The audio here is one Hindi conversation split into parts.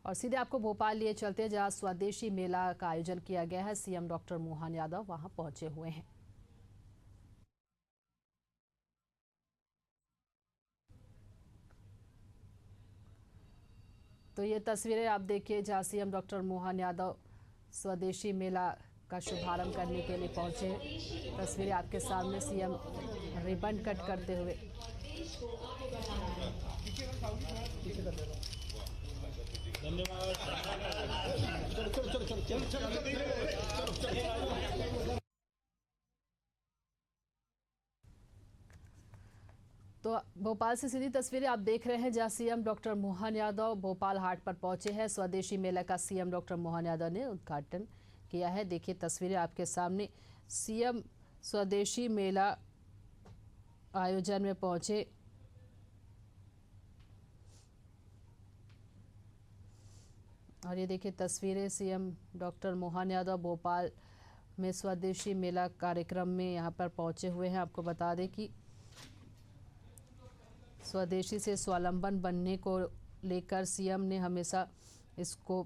और सीधे आपको भोपाल लिए चलते हैं, जहां स्वदेशी मेला का आयोजन किया गया है। सीएम डॉक्टर मोहन यादव वहां पहुंचे हुए हैं। तो ये तस्वीरें आप देखिए, जहां सीएम डॉक्टर मोहन यादव स्वदेशी मेला का शुभारंभ करने के लिए पहुंचे। तस्वीरें आपके सामने, सीएम रिबन कट करते हुए। तो भोपाल से सीधी तस्वीरें आप देख रहे हैं, जहां सीएम डॉक्टर मोहन यादव भोपाल हाट पर पहुंचे हैं। स्वदेशी मेला का सीएम डॉक्टर मोहन यादव ने उद्घाटन किया है। देखिए तस्वीरें आपके सामने, सीएम स्वदेशी मेला आयोजन में पहुंचे। और ये देखिए तस्वीरें, सीएम डॉक्टर मोहन यादव भोपाल में स्वदेशी मेला कार्यक्रम में यहां पर पहुंचे हुए हैं। आपको बता दें कि स्वदेशी से स्वावलंबन बनने को लेकर सीएम ने हमेशा इसको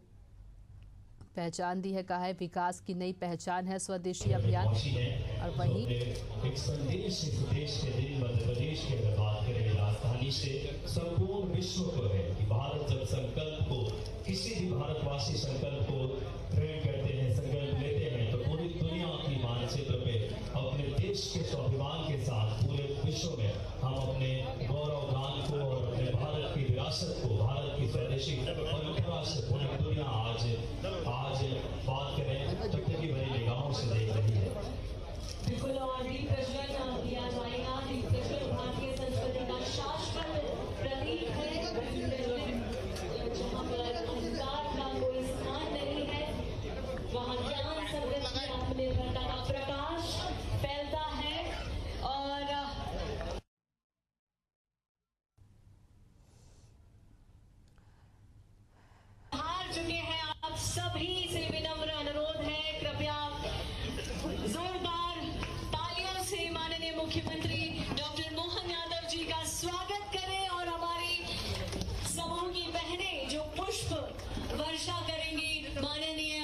पहचान दी है। कहा है विकास की नई पहचान है स्वदेशी अभियान। और वहीं एक संदेश देश के दिन मध्य प्रदेश के बात करें राजधानी से संपूर्ण विश्व को है कि भारत जब संकल्प को, किसी भी भारतवासी संकल्प को दृढ़ करते हैं, संकल्प लेते हैं, तो पूरी दुनिया की मानचित्र पे अपने देश के स्वाभिमान के साथ पूरे विश्व में हम अपने गौरव गान को और अपने भारत की विरासत को, भारत की स्वदेशी परंपरा से पूरी दुनिया आज बात करें तब तक की बड़ी निगाहों से देख रही है। बिल्कुल, और दीप प्रज्वलन किया जाएगा। दीप प्रज्वलन भारतीय संस्कृति का शाश्वत प्रतीक है। जहाँ पर अहंकार का कोई स्थान नहीं है, वहाँ ज्ञान संगत की आत्मनिर्भरता का प्रकाश फैलता है। और हार चुके हैं आप सभी से विनम्र अनुरोध है, कृपया जोरदार तालियों से माननीय मुख्यमंत्री डॉक्टर मोहन यादव जी का स्वागत करें। और हमारी समूह की बहनें जो पुष्प वर्षा करेंगी माननीय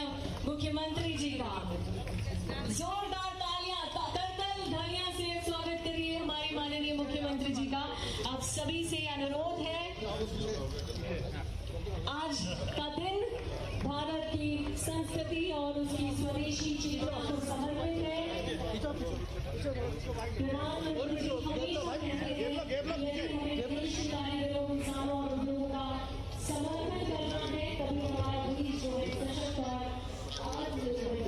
मुख्यमंत्री जी का, जोरदार तालियां, तरतल ध्वनियों से स्वागत करिए हमारी माननीय मुख्यमंत्री जी का। आप सभी से अनुरोध है, आज का दिन भारत की संस्कृति और उसकी स्वदेशी चेतना को समर्पित है। प्रधानमंत्री जी हमेशा कहते हैं यदि हमें देश के कारीगरों, किसानों और उद्योगों का समर्थन करना है, तभी हमारा देश जो है सशक्त और आत्मनिर्भर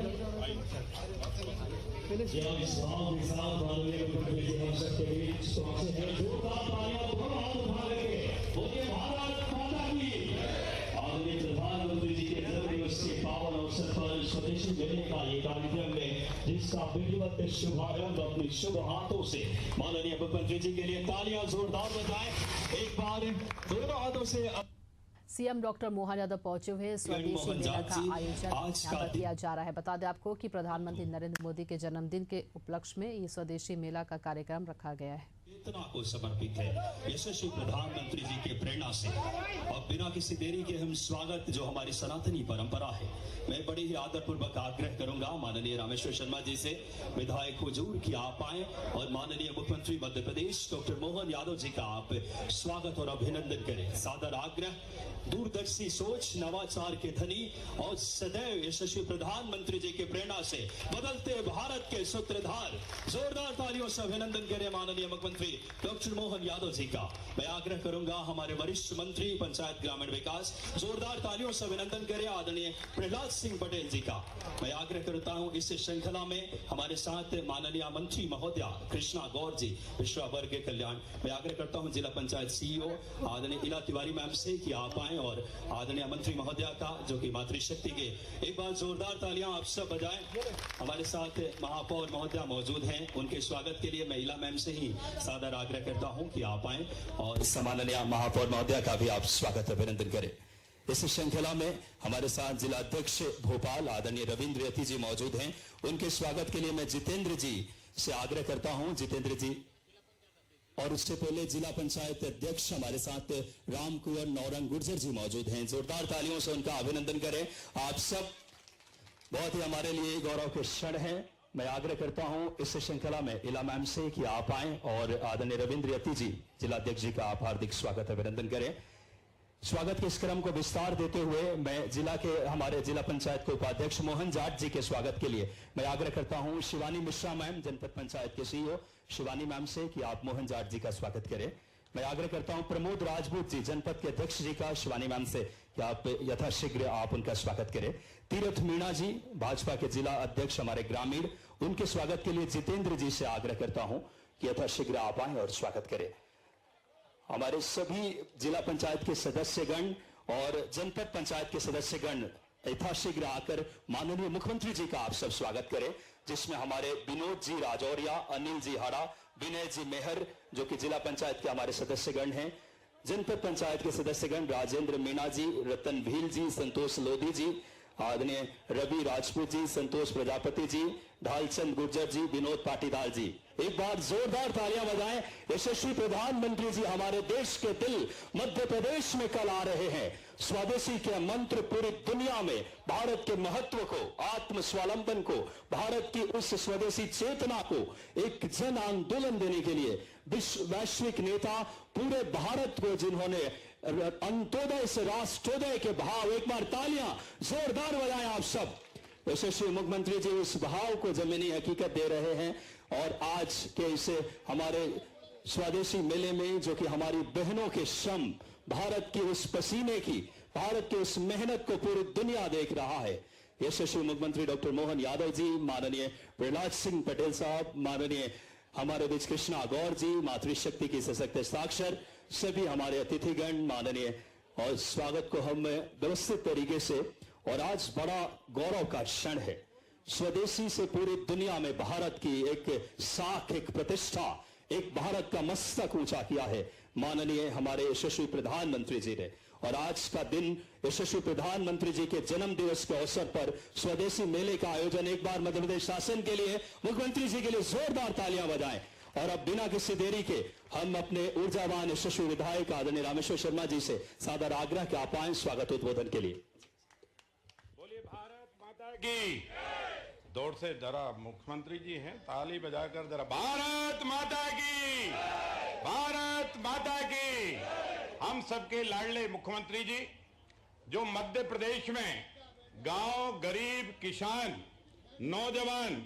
प्रधानमंत्री जी के जन्मदिवस के पावन अवसर पर स्वदेशी मेले का ये कार्यक्रम में जिसका विधिवत शुभारंभ अपने शुभ हाथों से माननीय मुख्यमंत्री जी के लिए तालियां जोरदार बजाएं। एक बार दोनों हाथों से सीएम डॉक्टर मोहन यादव पहुंचे हुए स्वदेशी मेला का आयोजन यहाँ पर किया जा रहा है। बता दें आपको कि प्रधानमंत्री नरेंद्र मोदी के जन्मदिन के उपलक्ष्य में ये स्वदेशी मेला का कार्यक्रम रखा गया है। चेतना को समर्पित है यशस्वी प्रधानमंत्री जी के प्रेरणा से। और बिना किसी देरी के हम स्वागत, जो हमारी सनातनी परंपरा है, मैं बड़े ही आदरपूर्वक आग्रह करूंगा माननीय रामेश्वर शर्मा जी से, विधायक हुजूर की आप आए और माननीय मुख्यमंत्री मध्य प्रदेश डॉक्टर मोहन यादव जी का आप स्वागत और अभिनंदन करें। सादर आग्रह, दूरदर्शी सोच, नवाचार के धनी और सदैव यशस्वी प्रधानमंत्री जी के प्रेरणा से बदलते भारत के सूत्रधार, जोरदार तालियों से अभिनंदन करें माननीय मुख्यमंत्री डॉक्टर मोहन यादव जी का। मैं आग्रह करूंगा हमारे वरिष्ठ मंत्री पंचायत ग्रामीण विकास, जोरदार तालियों से अभिनंदन करें आदरणीय प्रहलाद सिंह पटेल जी का। मैं आग्रह करता हूं इस श्रृंखला में हमारे साथ माननीय मंत्री महोदया कृष्णा गौर जी, पिछड़ा वर्ग कल्याण। मैं आग्रह करता हूं जिला पंचायत सीईओ आदरणीय इला तिवारी मैम से कि आप आए और आदरणीय मंत्री महोदया का, जो कि मातृशक्ति के, एक बार जोरदार तालियां आप सब बजाएं। हमारे साथ महापौर महोदया मौजूद हैं, उनके स्वागत के लिए मैं इला मैम से ही सादर आग्रह करता हूं कि आप आए और माननीय महापौर महोदया का भी आप स्वागत अभिनंदन करें। इस श्रृंखला में हमारे साथ जिला अध्यक्ष भोपाल आदरणीय रविंद्र यति जी मौजूद हैं, उनके स्वागत के लिए मैं जितेंद्र जी से आग्रह करता हूं। जितेंद्र जी और उससे पहले जिला पंचायत अध्यक्ष हमारे साथ राम कुंवर नौरंग गुर्जर जी मौजूद हैं। जोरदार तालियों से उनका अभिनंदन करें। आप सब बहुत ही हमारे लिए गौरव के क्षण हैं। मैं आग्रह करता हूं इस श्रृंखला में इला मैम से कि आप आएं और आदरणीय रविंद्र यति जी जिला अध्यक्ष जी का आप हार्दिक स्वागत अभिनंदन करें। स्वागत के इस क्रम को विस्तार देते हुए मैं हमारे जिला पंचायत के उपाध्यक्ष मोहन जाट जी के स्वागत के लिए मैं आग्रह करता हूं शिवानी मिश्रा मैम जनपद पंचायत के सीईओ शिवानी मैम से कि आप मोहन जाट जी का स्वागत करें। मैं आग्रह करता हूं प्रमोद राजपूत जी जनपद के अध्यक्ष जी का शिवानी मैम से कि आप यथाशीघ्र आप उनका स्वागत करें। तीरथ मीणा जी भाजपा के जिला अध्यक्ष हमारे ग्रामीण, उनके स्वागत के लिए जितेंद्र जी से आग्रह करता हूं कि यथाशीघ्र आप आए और स्वागत करें। हमारे सभी जिला पंचायत के सदस्यगण और जनपद पंचायत के सदस्यगण यथाशीघ्र आकर माननीय मुख्यमंत्री जी का आप सब स्वागत करें, जिसमें हमारे विनोद जी राजौरिया, अनिल जी हाड़ा, विनय जी मेहर जो कि जिला पंचायत के हमारे सदस्यगण हैं, जनपद पंचायत के सदस्यगण राजेंद्र मीणा जी, रतन भील जी, संतोष लोधी जी, आदरणीय रवि राजपूत जी, संतोष प्रजापति जी, ढालचंद गुर्जर जी, विनोद पाटीदार जी। एक बार जोरदार तालियां बजाएं। यशस्वी प्रधानमंत्री जी हमारे देश के दिल मध्य प्रदेश में कल आ रहे हैं। स्वदेशी के मंत्र पूरी दुनिया में भारत के महत्व को, आत्म स्वावलंबन को, भारत की उस स्वदेशी चेतना को एक जन आंदोलन देने के लिए वैश्विक नेता पूरे भारत को जिन्होंने अंत्योदय से राष्ट्रोदय के भाव, एक बार तालियां जोरदार बजाएं आप सब। यशस्वी मुख्यमंत्री जी उस भाव को जमीनी हकीकत दे रहे हैं और आज के इसे हमारे स्वदेशी मेले में जो कि हमारी बहनों के श्रम, भारत की उस पसीने की, भारत की उस मेहनत को पूरी दुनिया देख रहा है। यशस्वी मुख्यमंत्री डॉक्टर मोहन यादव जी, माननीय प्रहलाद सिंह पटेल साहब, माननीय हमारे बीच कृष्णा गौर जी, मातृशक्ति की सशक्त हस्ताक्षर, सभी हमारे अतिथिगण माननीय, और स्वागत को हम व्यवस्थित तरीके से, और आज बड़ा गौरव का क्षण है। स्वदेशी से पूरी दुनिया में भारत की एक साख, एक प्रतिष्ठा, एक भारत का मस्तक ऊंचा किया है माननीय हमारे यशस्वी प्रधानमंत्री जी ने। और आज का दिन यशस्वी प्रधानमंत्री जी के जन्म दिवस के अवसर पर स्वदेशी मेले का आयोजन एक बार मध्य प्रदेश शासन के लिए, मुख्यमंत्री जी के लिए जोरदार तालियां बजाएं। और अब बिना किसी देरी के हम अपने ऊर्जावान यशस्वी विधायक आदरणीय रामेश्वर शर्मा जी से सादर आग्रह के आप आए स्वागत उद्बोधन के लिए। बोलिए भारत माता की। दौड़ से जरा मुख्यमंत्री जी हैं, ताली बजाकर जरा भारत माता की, भारत माता की। हम सबके लाडले मुख्यमंत्री जी जो मध्य प्रदेश में गांव, गरीब, किसान, नौजवान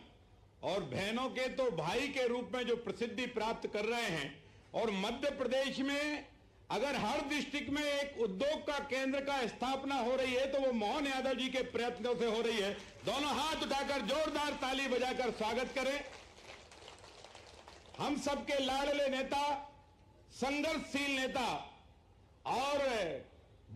और बहनों के तो भाई के रूप में जो प्रसिद्धि प्राप्त कर रहे हैं, और मध्य प्रदेश में अगर हर डिस्ट्रिक्ट में एक उद्योग का केंद्र का स्थापना हो रही है तो वो मोहन यादव जी के प्रयत्नों से हो रही है। दोनों हाथ उठाकर जोरदार ताली बजाकर स्वागत करें। हम सबके लाडले नेता, संघर्षशील नेता और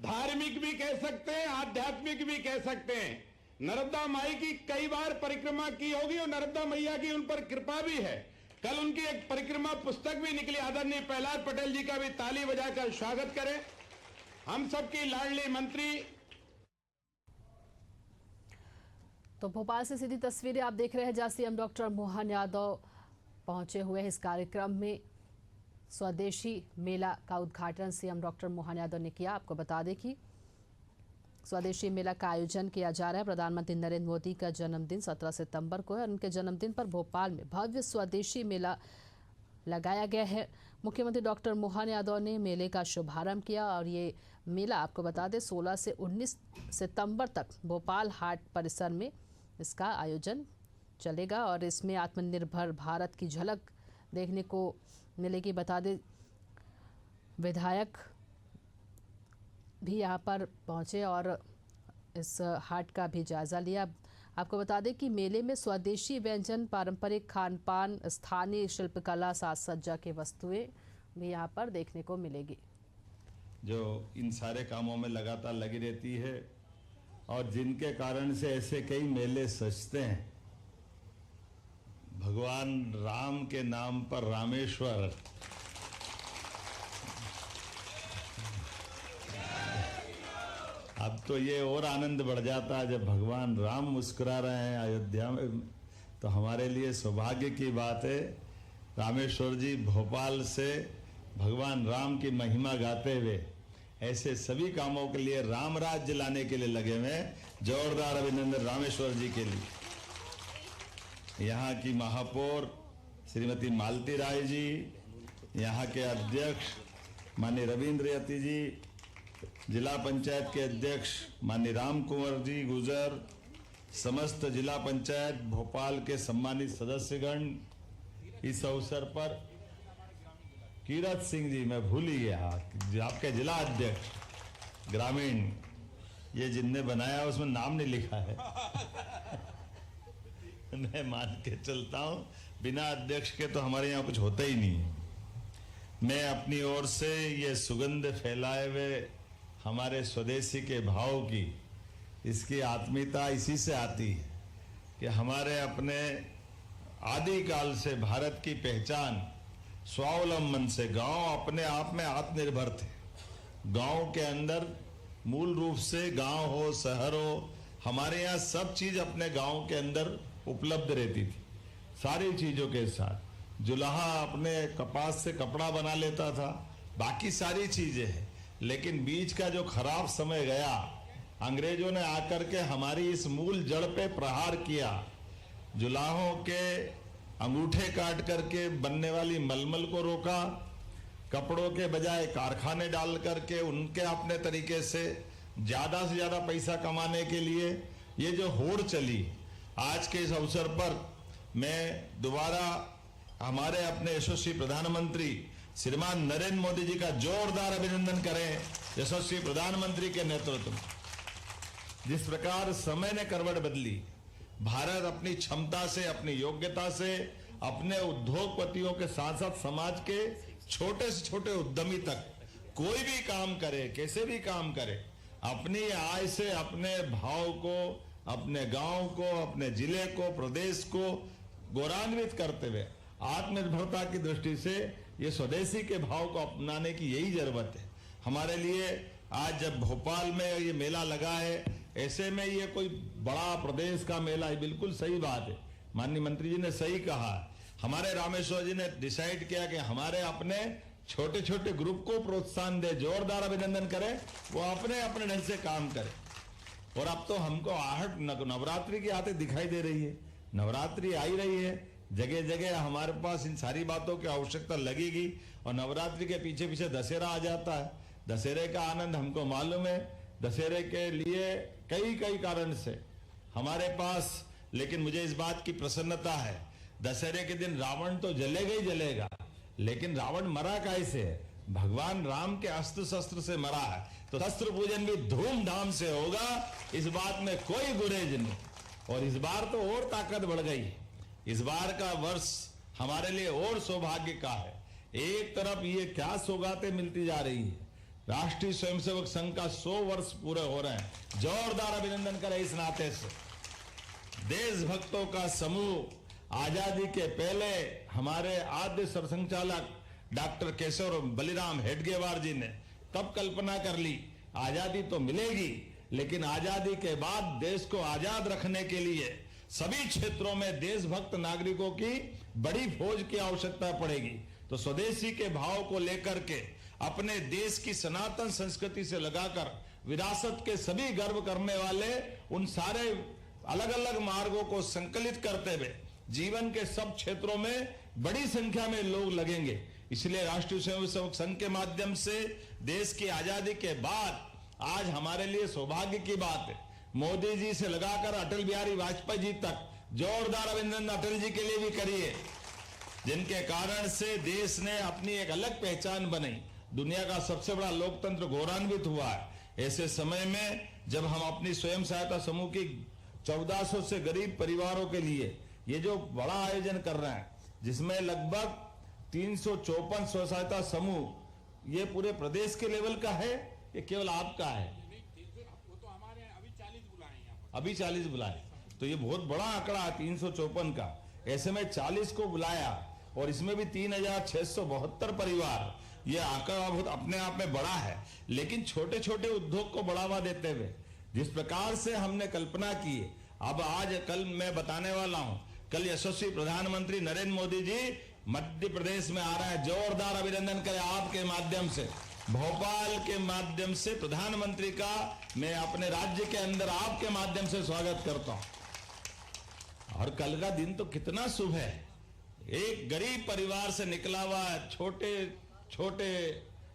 धार्मिक भी कह सकते हैं, आध्यात्मिक भी कह सकते हैं। नर्मदा माई की कई बार परिक्रमा की होगी और नर्मदा मैया की उन पर कृपा भी है। कल उनकी एक परिक्रमा पुस्तक भी निकली। आदरणीय प्रहलाद पटेल जी का भी ताली बजाकर स्वागत करें। हम सबकी लाडली मंत्री। तो भोपाल से सीधी तस्वीरें आप देख रहे हैं जहां सीएम डॉक्टर मोहन यादव पहुंचे हुए हैं इस कार्यक्रम में। स्वदेशी मेला का उद्घाटन सीएम डॉक्टर मोहन यादव ने किया। आपको बता दें कि स्वदेशी मेला का आयोजन किया जा रहा है। प्रधानमंत्री नरेंद्र मोदी का जन्मदिन 17 सितंबर को है और उनके जन्मदिन पर भोपाल में भव्य स्वदेशी मेला लगाया गया है। मुख्यमंत्री डॉक्टर मोहन यादव ने मेले का शुभारंभ किया और ये मेला आपको बता दें 16 से 19 सितंबर तक भोपाल हाट परिसर में इसका आयोजन चलेगा और इसमें आत्मनिर्भर भारत की झलक देखने को मिलेगी। बता दें विधायक भी यहाँ पर पहुँचे और इस हाट का भी जायज़ा लिया। आपको बता दें कि मेले में स्वदेशी व्यंजन, पारंपरिक खान पान, स्थानीय शिल्पकला, साज सज्जा की वस्तुएं भी यहाँ पर देखने को मिलेगी, जो इन सारे कामों में लगातार लगी रहती है और जिनके कारण से ऐसे कई मेले सजते हैं। भगवान राम के नाम पर रामेश्वर, अब तो ये और आनंद बढ़ जाता है जब भगवान राम मुस्कुरा रहे हैं अयोध्या में। तो हमारे लिए सौभाग्य की बात है रामेश्वर जी भोपाल से भगवान राम की महिमा गाते हुए ऐसे सभी कामों के लिए राम राज्य लाने के लिए लगे हुए हैं। जोरदार अभिनंदन रामेश्वर जी के लिए। यहाँ की महापौर श्रीमती मालती राय जी, यहाँ के अध्यक्ष माननीय रविंद्र यति जी, जिला पंचायत के अध्यक्ष माननीय राम कुंवर जी गुजर, समस्त जिला पंचायत भोपाल के सम्मानित सदस्यगण, इस अवसर पर कीरत सिंह जी, मैं भूल ही गया, आपके जिला अध्यक्ष ग्रामीण, ये जिनने बनाया उसमें नाम नहीं लिखा है मैं मान के चलता हूं, बिना अध्यक्ष के तो हमारे यहाँ कुछ होता ही नहीं है। मैं अपनी ओर से ये सुगंध फैलाए हुए हमारे स्वदेशी के भाव की, इसकी आत्मीयता इसी से आती है कि हमारे अपने आदिकाल से भारत की पहचान स्वावलंबन से, गांव अपने आप में आत्मनिर्भर थे। गांव के अंदर मूल रूप से गांव हो शहर हो, हमारे यहाँ सब चीज अपने गांव के अंदर उपलब्ध रहती थी, सारी चीजों के साथ। जुलाहा अपने कपास से कपड़ा बना लेता था, बाकी सारी चीजें हैं। लेकिन बीच का जो खराब समय गया, अंग्रेजों ने आकर के हमारी इस मूल जड़ पे प्रहार किया। जुलाहों के अंगूठे काट करके बनने वाली मलमल को रोका, कपड़ों के बजाय कारखाने डाल करके उनके अपने तरीके से ज्यादा पैसा कमाने के लिए ये जो होड़ चली, आज के इस अवसर पर मैं दोबारा हमारे अपने यशस्वी प्रधानमंत्री श्रीमान नरेंद्र मोदी जी का जोरदार अभिनंदन करें। यशस्वी प्रधानमंत्री के नेतृत्व में जिस प्रकार समय ने करवट बदली, भारत अपनी क्षमता से, अपनी योग्यता से, अपने उद्योगपतियों के साथ साथ समाज के छोटे से छोटे उद्यमी तक कोई भी काम करे, कैसे भी काम करे, अपनी आय से अपने भाव को, अपने गांव को, अपने जिले को, प्रदेश को गौरवान्वित करते हुए आत्मनिर्भरता की दृष्टि से ये स्वदेशी के भाव को अपनाने की यही जरूरत है हमारे लिए। आज जब भोपाल में ये मेला लगा है, ऐसे में ये कोई बड़ा प्रदेश का मेला है, बिल्कुल सही बात है, माननीय मंत्री जी ने सही कहा। हमारे रामेश्वर जी ने डिसाइड किया कि हमारे अपने छोटे छोटे ग्रुप को प्रोत्साहन दे, जोरदार अभिनंदन करें, वो अपने अपने ढंग से काम करें। और अब तो हमको आहट नवरात्रि की आते दिखाई दे रही है, नवरात्रि आई रही है, जगह जगह हमारे पास इन सारी बातों की आवश्यकता लगेगी। और नवरात्रि के पीछे पीछे दशहरा आ जाता है, दशहरे का आनंद हमको मालूम है, दशहरे के लिए कई कारण से हमारे पास, लेकिन मुझे इस बात की प्रसन्नता है, दशहरे के दिन रावण तो जलेगा ही जलेगा, लेकिन रावण मरा कैसे है? भगवान राम के अस्त्र शस्त्र से मरा है, तो शस्त्र पूजन भी धूमधाम से होगा, इस बात में कोई गुरेज नहीं। और इस बार तो और ताकत बढ़ गई, इस बार का वर्ष हमारे लिए और सौभाग्य का है। एक तरफ ये क्या सौगातें मिलती जा रही है, राष्ट्रीय स्वयंसेवक संघ का 100 वर्ष पूरे हो रहे हैं, जोरदार अभिनंदन करें इस नाते से। देशभक्तों का समूह आजादी के पहले हमारे आद्य सरसंघचालक डॉक्टर केशव बलिराम हेडगेवार जी ने तब कल्पना कर ली, आजादी तो मिलेगी, लेकिन आजादी के बाद देश को आजाद रखने के लिए सभी क्षेत्रों में देशभक्त नागरिकों की बड़ी फौज की आवश्यकता पड़ेगी। तो स्वदेशी के भाव को लेकर के अपने देश की सनातन संस्कृति से लगाकर विरासत के सभी गर्व करने वाले उन सारे अलग अलग मार्गों को संकलित करते हुए जीवन के सब क्षेत्रों में बड़ी संख्या में लोग लगेंगे। इसलिए राष्ट्रीय स्वयंसेवक संघ के माध्यम से देश की आजादी के बाद आज हमारे लिए सौभाग्य की बात है, मोदी जी से लगाकर अटल बिहारी वाजपेयी जी तक जोरदार अभिनंदन अटल जी के लिए भी करिए, जिनके कारण से देश ने अपनी एक अलग पहचान बनाई, दुनिया का सबसे बड़ा लोकतंत्र गौरवान्वित हुआ है। ऐसे समय में जब हम अपनी स्वयं सहायता समूह की 1400 से गरीब परिवारों के लिए ये जो बड़ा आयोजन कर रहे हैं, जिसमें लगभग 354 स्व सहायता समूह, ये पूरे प्रदेश के लेवल का है, ये केवल आपका है? वो तो हमारे अभी 40 बुलाए यहाँ पर। अभी 40 बुलाए, तो ये बहुत बड़ा आंकड़ा है 354 का। ऐसे में 40 को बुलाया और इसमें भी 3672 परिवार, ये आंकड़ा बहुत अपने आप में बड़ा है। लेकिन छोटे छोटे उद्योग को बढ़ावा देते हुए जिस प्रकार से हमने कल्पना की, अब आज कल मैं बताने वाला हूं, कल यशस्वी प्रधानमंत्री नरेंद्र मोदी जी मध्य प्रदेश में आ रहा है। जोरदार अभिनंदन करें आपके माध्यम से, भोपाल के माध्यम से प्रधानमंत्री का मैं अपने राज्य के अंदर आपके माध्यम से स्वागत करता हूं। और कल का दिन तो कितना शुभ है। एक गरीब परिवार से निकला हुआ छोटे छोटे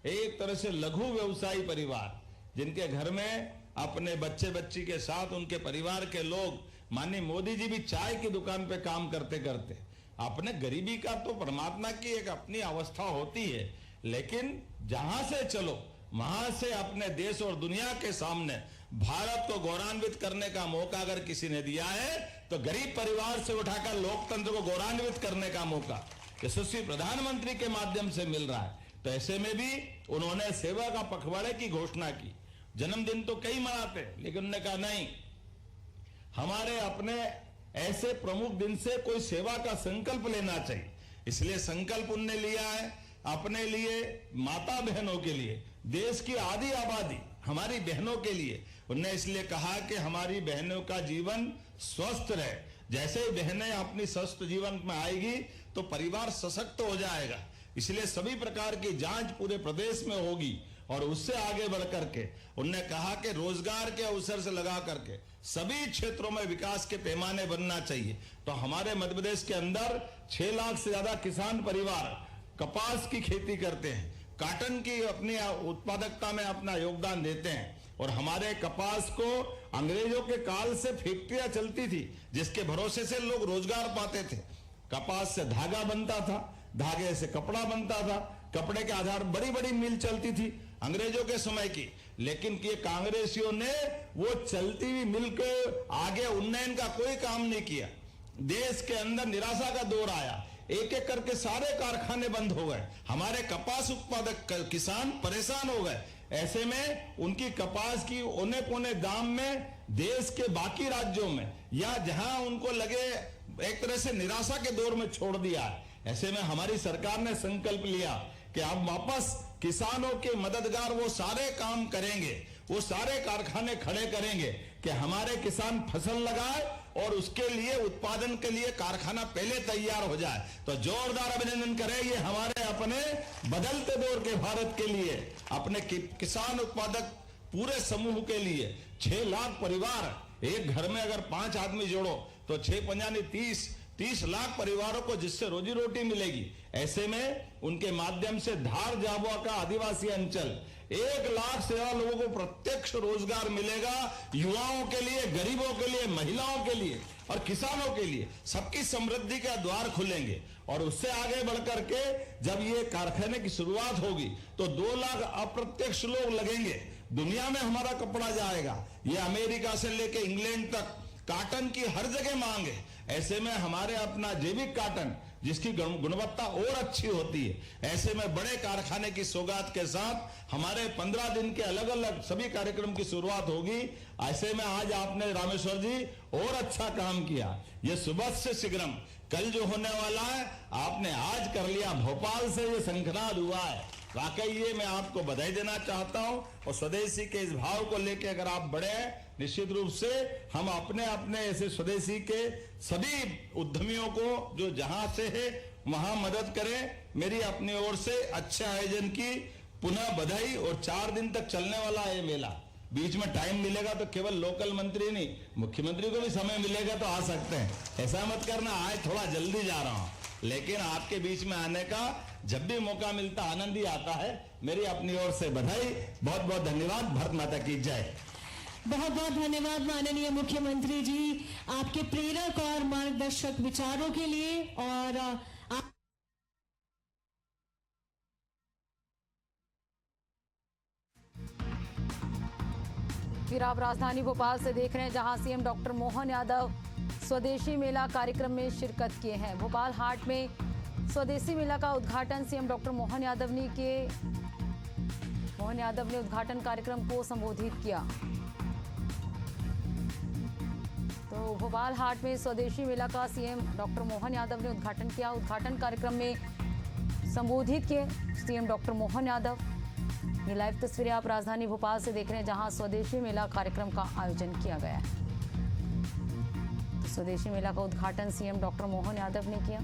एक तरह से लघु व्यवसायी परिवार, जिनके घर में अपने बच्चे बच्ची के साथ उनके परिवार के लोग, माननीय मोदी जी भी चाय की दुकान पे काम करते करते, अपने गरीबी का तो परमात्मा की एक अपनी अवस्था होती है, लेकिन जहां से चलो वहां से अपने देश और दुनिया के सामने भारत को गौरवान्वित करने का मौका अगर किसी ने दिया है तो गरीब परिवार से उठाकर लोकतंत्र को गौरवान्वित करने का मौका यशस्वी प्रधानमंत्री के माध्यम से मिल रहा है। तो ऐसे में भी उन्होंने सेवा का पखवाड़े की घोषणा की। जन्मदिन तो कई मनाते, लेकिन उन्होंने कहा नहीं, हमारे अपने ऐसे प्रमुख दिन से कोई सेवा का संकल्प लेना चाहिए। इसलिए संकल्प उनने लिया है अपने लिए, माता बहनों के लिए, देश की आधी आबादी हमारी बहनों के लिए। उन्होंने इसलिए कहा कि हमारी बहनों का जीवन स्वस्थ रहे। जैसे ही बहनें अपनी स्वस्थ जीवन में आएगी तो परिवार सशक्त हो जाएगा। इसलिए सभी प्रकार की जांच पूरे प्रदेश में होगी और उससे आगे बढ़ करके उन्होंने कहा कि रोजगार के अवसर से लगा करके सभी क्षेत्रों में विकास के पैमाने बनना चाहिए। तो हमारे मध्य प्रदेश के अंदर 6 लाख से ज्यादा किसान परिवार कपास की खेती करते हैं, काटन की अपनी उत्पादकता में अपना योगदान देते हैं। और हमारे कपास को अंग्रेजों के काल से फैक्ट्रियां चलती थी जिसके भरोसे से लोग रोजगार पाते थे। कपास से धागा बनता था, धागे से कपड़ा बनता था, कपड़े के आधार बड़ी बड़ी मिल चलती थी अंग्रेजों के समय की। लेकिन ये कांग्रेसियों ने वो चलती हुई मिल के आगे उन्नयन का कोई काम नहीं किया। देश के अंदर निराशा का दौर आया, एक एक करके सारे कारखाने बंद हो गए, हमारे कपास उत्पादक किसान परेशान हो गए। ऐसे में उनकी कपास की औने पौने दाम में देश के बाकी राज्यों में या जहां उनको लगे एक तरह से निराशा के दौर में छोड़ दिया है। ऐसे में हमारी सरकार ने संकल्प लिया कि अब वापस किसानों के मददगार वो सारे काम करेंगे, वो सारे कारखाने खड़े करेंगे कि हमारे किसान फसल लगाए और उसके लिए उत्पादन के लिए कारखाना पहले तैयार हो जाए। तो जोरदार अभिनंदन करें ये हमारे अपने बदलते दौर के भारत के लिए, अपने किसान उत्पादक पूरे समूह के लिए। 6 लाख परिवार, एक घर में अगर 5 आदमी जोड़ो तो 6×5 30 लाख परिवारों को जिससे रोजी रोटी मिलेगी। ऐसे में उनके माध्यम से धार झाबुआ का आदिवासी अंचल 1 लाख से ज्यादा लोगों को प्रत्यक्ष रोजगार मिलेगा। युवाओं के लिए, गरीबों के लिए, महिलाओं के लिए और किसानों के लिए सबकी समृद्धि का द्वार खुलेंगे। और उससे आगे बढ़कर के जब ये कारखाने की शुरुआत होगी तो 2 लाख अप्रत्यक्ष लोग लगेंगे। दुनिया में हमारा कपड़ा जाएगा, ये अमेरिका से लेके इंग्लैंड तक काटन की हर जगह मांग है। ऐसे में हमारे अपना जैविक काटन जिसकी गुणवत्ता और अच्छी होती है, ऐसे में बड़े कारखाने की सौगात के साथ हमारे 15 दिन के अलग अलग सभी कार्यक्रम की शुरुआत होगी। ऐसे में आज आपने रामेश्वर जी और अच्छा काम किया। ये सुबह से शीघ्रम कल जो होने वाला है आपने आज कर लिया, भोपाल से ये शंखनाद हुआ है। वाकई ये मैं आपको बधाई देना चाहता हूं। और स्वदेशी के इस भाव को लेकर अगर आप बढ़े हैं, निश्चित रूप से हम अपने अपने ऐसे स्वदेशी के सभी उद्यमियों को जो जहां से है वहां मदद करें। मेरी अपनी ओर से अच्छे आयोजन की पुनः बधाई। और 4 दिन तक चलने वाला है मेला, बीच में टाइम मिलेगा तो केवल लोकल मंत्री नहीं, मुख्यमंत्री को भी समय मिलेगा तो आ सकते हैं। ऐसा मत करना आज थोड़ा जल्दी जा रहा हूं, लेकिन आपके बीच में आने का जब भी मौका मिलता आनंद ही आता है। मेरी अपनी ओर से बधाई, बहुत बहुत धन्यवाद। भारत माता की जय। बहुत बहुत धन्यवाद माननीय मुख्यमंत्री जी आपके प्रेरक और मार्गदर्शक विचारों के लिए। और आप फिर आप राजधानी भोपाल से देख रहे हैं जहां सीएम डॉक्टर मोहन यादव स्वदेशी मेला कार्यक्रम में शिरकत किए हैं। भोपाल हाट में स्वदेशी मेला का उद्घाटन सीएम डॉक्टर मोहन यादव ने किए। मोहन यादव ने उद्घाटन कार्यक्रम को संबोधित किया। तो भोपाल हाट में स्वदेशी मेला का सीएम डॉक्टर मोहन यादव ने उद्घाटन किया। उद्घाटन कार्यक्रम में संबोधित किए सीएम डॉक्टर मोहन यादव। ये लाइव तस्वीरें आप राजधानी भोपाल से देख रहे हैं जहां स्वदेशी मेला कार्यक्रम का आयोजन किया गया है। तो स्वदेशी मेला का उद्घाटन सीएम डॉक्टर मोहन यादव ने किया।